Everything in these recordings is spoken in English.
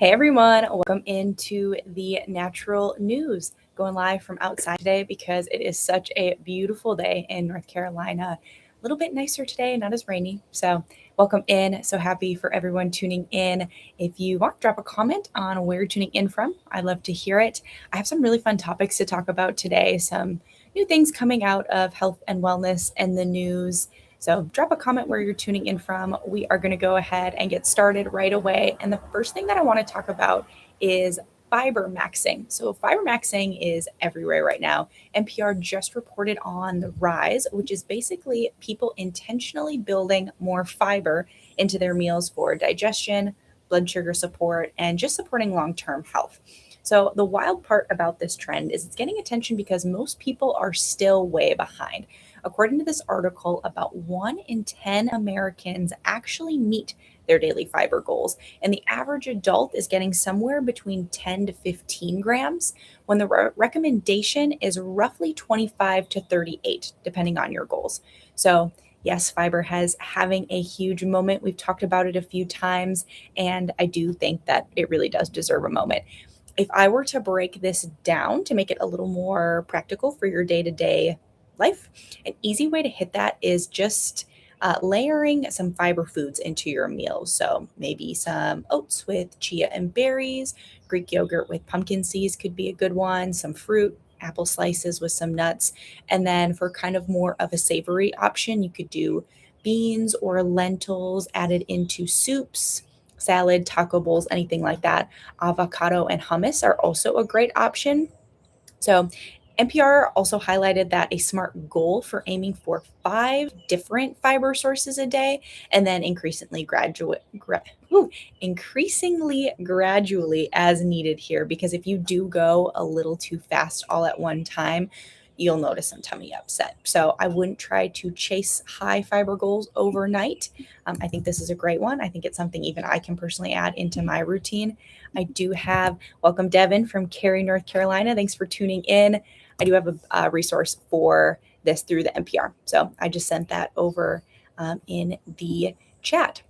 Hey everyone, welcome into the natural news. Going live from outside today because it is such a beautiful day in North Carolina. A little bit nicer today, not as rainy. So, welcome in. So happy for everyone tuning in. If you want, drop a comment on where you're tuning in from. I'd love to hear it. I have some really fun topics to talk about today, some new things coming out of health and wellness and the news. So drop a comment where you're tuning in from. We are going to go ahead and get started right away. And the first thing that I want to talk about is fibermaxxing. So fibermaxxing is everywhere right now. NPR just reported on the rise, which is basically people intentionally building more fiber into their meals for digestion, blood sugar support, and just supporting long-term health. So the wild part about this trend is it's getting attention because most people are still way behind. According to this article, about 1 in 10 Americans actually meet their daily fiber goals, and the average adult is getting somewhere between 10 to 15 grams, when the recommendation is roughly 25 to 38, depending on your goals. So, yes, fiber has having a huge moment. We've talked about it a few times, and I do think that it really does deserve a moment. If I were to break this down to make it a little more practical for your day to day life, an easy way to hit that is just layering some fiber foods into your meals. So maybe some oats with chia and berries, Greek yogurt with pumpkin seeds could be a good one, some fruit, apple slices with some nuts. And then for kind of more of a savory option, you could do beans or lentils added into soups, salad, taco bowls, anything like that. Avocado and hummus are also a great option. So, NPR also highlighted that a smart goal for aiming for 5 different fiber sources a day, and then increasingly gradually as needed here. Because if you do go a little too fast all at one time, you'll notice some tummy upset. So I wouldn't try to chase high fiber goals overnight. I think this is a great one. I think it's something even I can personally add into my routine. I do have welcome Devin from Cary, North Carolina. Thanks for tuning in. I do have a resource for this through the NPR. So I just sent that over in the chat.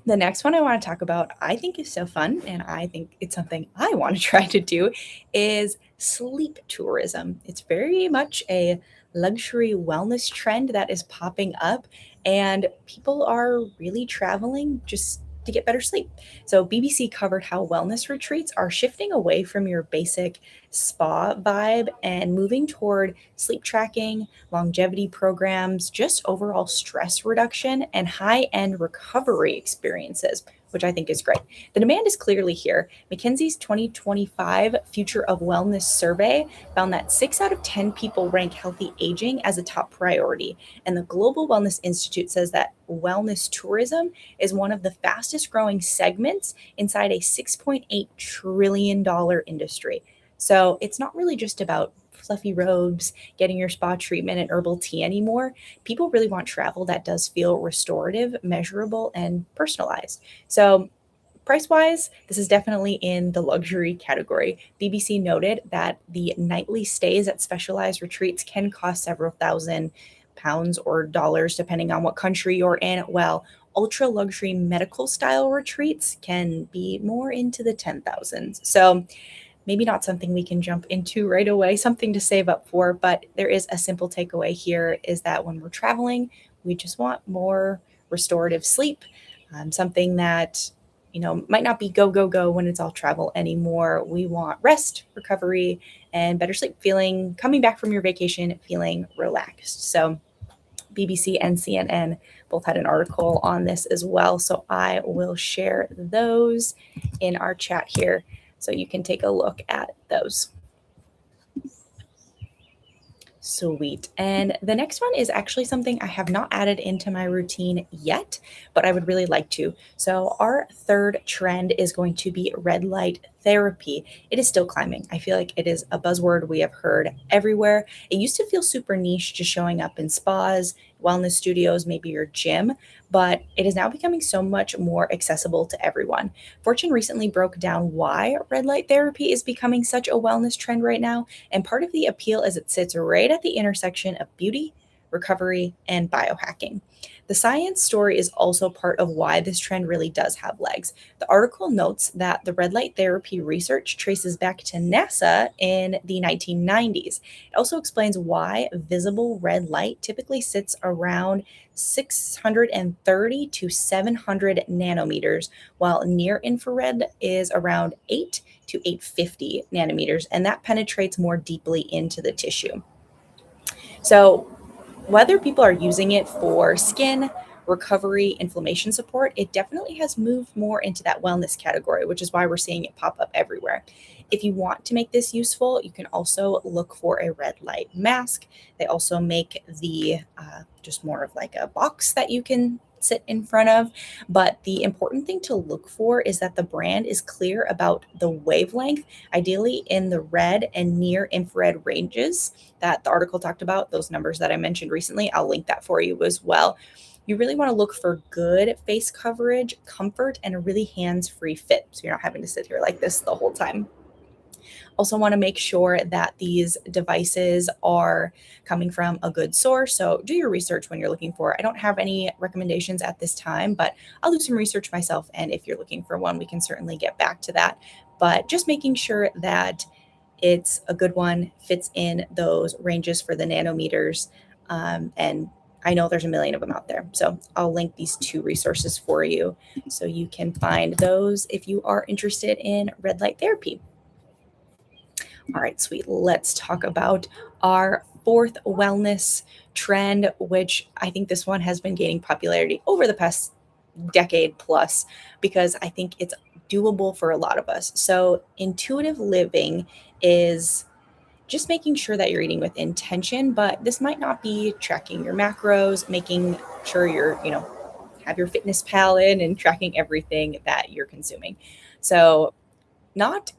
The next one I want to talk about, I think is so fun, and I think it's something I want to try to do, is sleep tourism. It's very much a luxury wellness trend that is popping up, and people are really traveling just to get better sleep. So, BBC covered how wellness retreats are shifting away from your basic spa vibe and moving toward sleep tracking, longevity programs, just overall stress reduction, and high end recovery experiences, which I think is great. The demand is clearly here. McKinsey's 2025 Future of Wellness survey found that 6 out of 10 people rank healthy aging as a top priority. And the Global Wellness Institute says that wellness tourism is one of the fastest growing segments inside a $6.8 trillion industry. So it's not really just about fluffy robes, getting your spa treatment and herbal tea anymore. People really want travel that does feel restorative, measurable, and personalized. So, price wise, this is definitely in the luxury category. BBC noted that the nightly stays at specialized retreats can cost several thousand pounds or dollars, depending on what country you're in. Well, ultra luxury medical style retreats can be more into the 10,000s. So, maybe not something we can jump into right away, something to save up for, but there is a simple takeaway here is that when we're traveling, we just want more restorative sleep, something that might not be go go go when it's all travel anymore. We want rest, recovery, and better sleep, feeling coming back from your vacation feeling relaxed. So BBC and CNN both had an article on this as well. So I will share those in our chat here so you can take a look at those. Sweet. And the next one is actually something I have not added into my routine yet, but I would really like to. So, our third trend is going to be red light therapy. It is still climbing. I feel like it is a buzzword we have heard everywhere. It used to feel super niche, just showing up in spas, wellness studios, maybe your gym, but it is now becoming so much more accessible to everyone. Fortune recently broke down why red light therapy is becoming such a wellness trend right now. And part of the appeal is it sits right at the intersection of beauty, recovery, and biohacking. The science story is also part of why this trend really does have legs. The article notes that the red light therapy research traces back to NASA in the 1990s. It also explains why visible red light typically sits around 630 to 700 nanometers, while near infrared is around 8 to 850 nanometers, and that penetrates more deeply into the tissue. So, whether people are using it for skin, recovery, inflammation support, it definitely has moved more into that wellness category, which is why we're seeing it pop up everywhere. If you want to make this useful, you can also look for a red light mask. They also make the just more of like a box that you can sit in front of. But the important thing to look for is that the brand is clear about the wavelength, ideally in the red and near infrared ranges that the article talked about, those numbers that I mentioned recently. I'll link that for you as well. You really want to look for good face coverage, comfort, and a really hands free fit. So you're not having to sit here like this the whole time. Also, want to make sure that these devices are coming from a good source. So, do your research when you're looking for. I don't have any recommendations at this time, but I'll do some research myself. And if you're looking for one, we can certainly get back to that. But just making sure that it's a good one, fits in those ranges for the nanometers. And I know there's a million of them out there. So I'll link these two resources for you so you can find those if you are interested in red light therapy. All right, sweet. Let's talk about our fourth wellness trend, which I think this one has been gaining popularity over the past decade plus because I think it's doable for a lot of us. So, intuitive living is just making sure that you're eating with intention, but this might not be tracking your macros, making sure you're, have your fitness pal in and tracking everything that you're consuming. So, not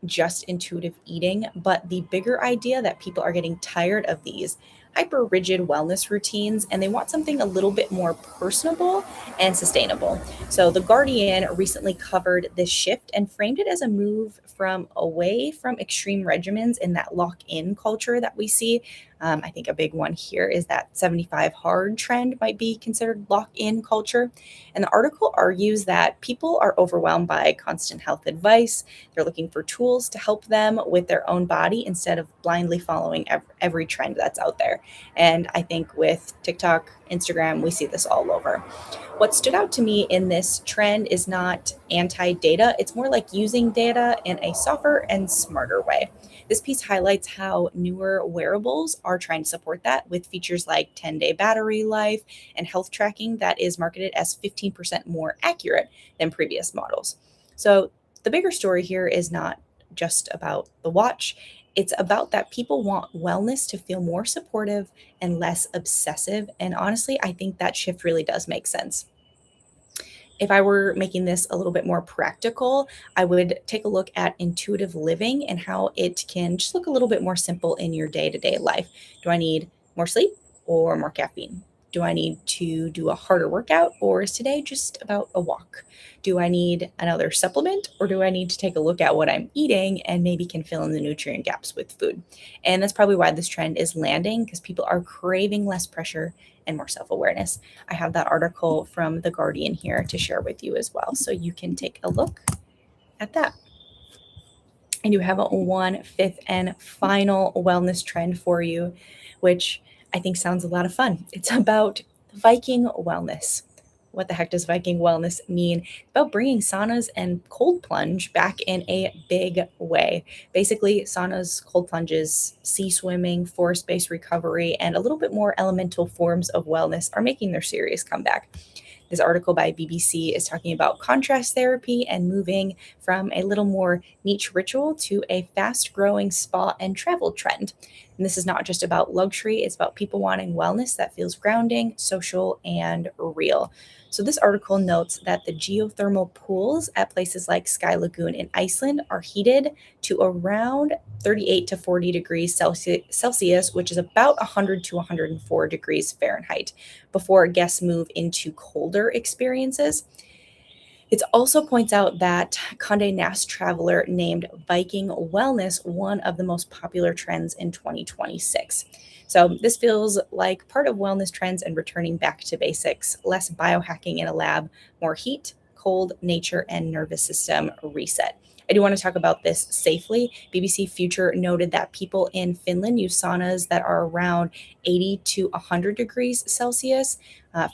just intuitive eating, but the bigger idea that people are getting tired of these hyper rigid wellness routines and they want something a little bit more personable and sustainable. So, The Guardian recently covered this shift and framed it as a move from away from extreme regimens in that lock in culture that we see. I think a big one here is that 75 hard trend might be considered lock in culture. And the article argues that people are overwhelmed by constant health advice. They're looking for tools to help them with their own body instead of blindly following every trend that's out there. And I think with TikTok, Instagram, we see this all over. What stood out to me in this trend is not anti data, it's more like using data in a softer and smarter way. This piece highlights how newer wearables are trying to support that with features like 10-day battery life and health tracking that is marketed as 15% more accurate than previous models. So, the bigger story here is not just about the watch. It's about that people want wellness to feel more supportive and less obsessive. And honestly, I think that shift really does make sense. If I were making this a little bit more practical, I would take a look at intuitive living and how it can just look a little bit more simple in your day to day life. Do I need more sleep or more caffeine? Do I need to do a harder workout or is today just about a walk? Do I need another supplement or do I need to take a look at what I'm eating and maybe can fill in the nutrient gaps with food? And that's probably why this trend is landing because people are craving less pressure and more self awareness. I have that article from The Guardian here to share with you as well. So you can take a look at that. I do have one fifth and final wellness trend for you, which I think sounds a lot of fun. It's about Viking wellness. What the heck does Viking wellness mean? It's about bringing saunas and cold plunge back in a big way. Basically, saunas, cold plunges, sea swimming, forest based recovery, and a little bit more elemental forms of wellness are making their serious comeback. This article by BBC is talking about contrast therapy and moving from a little more niche ritual to a fast growing spa and travel trend. And this is not just about luxury, it's about people wanting wellness that feels grounding, social, and real. So, this article notes that the geothermal pools at places like Sky Lagoon in Iceland are heated to around 38 to 40 degrees Celsius, which is about 100 to 104 degrees Fahrenheit, before guests move into colder experiences. It also points out that Condé Nast Traveler named Viking wellness one of the most popular trends in 2026. So, this feels like part of wellness trends and returning back to basics, less biohacking in a lab, more heat, cold, nature, and nervous system reset. I do want to talk about this safely. BBC Future noted that people in Finland use saunas that are around 80 to 100 degrees Celsius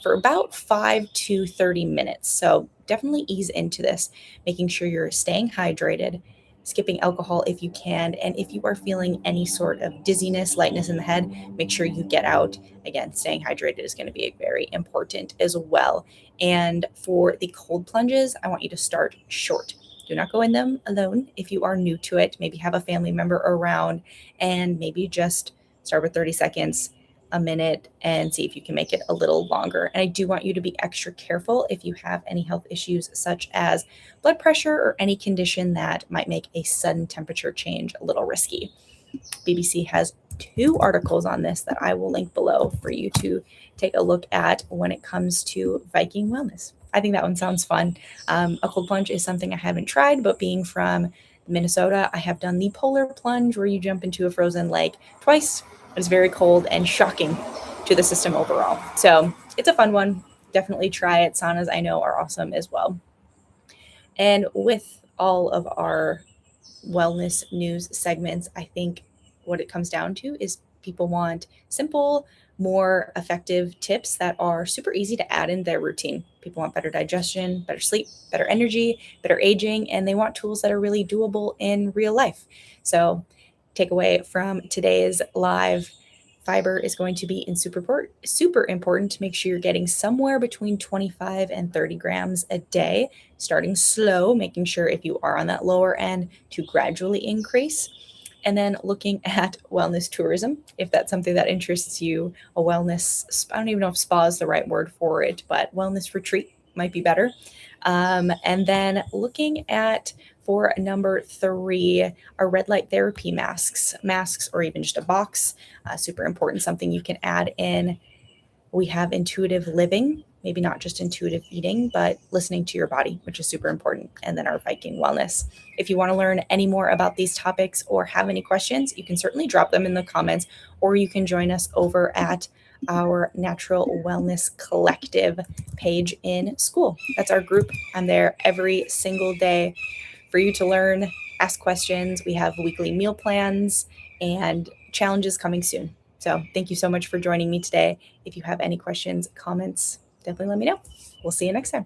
for about 5 to 30 minutes. So definitely ease into this, making sure you're staying hydrated, skipping alcohol if you can. And if you are feeling any sort of dizziness, lightness in the head, make sure you get out. Again, staying hydrated is going to be very important as well. And for the cold plunges, I want you to start short. Do not go in them alone if you are new to it. Maybe have a family member around and maybe just start with 30 seconds, a minute, and see if you can make it a little longer. And I do want you to be extra careful if you have any health issues, such as blood pressure or any condition that might make a sudden temperature change a little risky. BBC has 2 articles on this that I will link below for you to take a look at when it comes to Viking wellness. I think that one sounds fun. A cold plunge is something I haven't tried, but being from Minnesota, I have done the polar plunge where you jump into a frozen lake twice. It's very cold and shocking to the system overall. So it's a fun one. Definitely try it. Saunas I know are awesome as well. And with all of our wellness news segments, I think what it comes down to is people want simple, more effective tips that are super easy to add in their routine. People want better digestion, better sleep, better energy, better aging, and they want tools that are really doable in real life. So, takeaway from today's live, fiber is going to be super important to make sure you're getting somewhere between 25 and 30 grams a day, starting slow, making sure if you are on that lower end to gradually increase. And then looking at wellness tourism, if that's something that interests you, a wellness, I don't even know if spa is the right word for it, but wellness retreat might be better. And then looking at for number 3, are red light therapy masks, or even just a box. Super important, something you can add in. We have intuitive living, maybe not just intuitive eating, but listening to your body, which is super important. And then our Viking wellness. If you want to learn any more about these topics or have any questions, you can certainly drop them in the comments, or you can join us over at our Natural Wellness Collective page in school. That's our group. I'm there every single day for you to learn, ask questions. We have weekly meal plans and challenges coming soon. So thank you so much for joining me today. If you have any questions, comments, definitely let me know. We'll see you next time.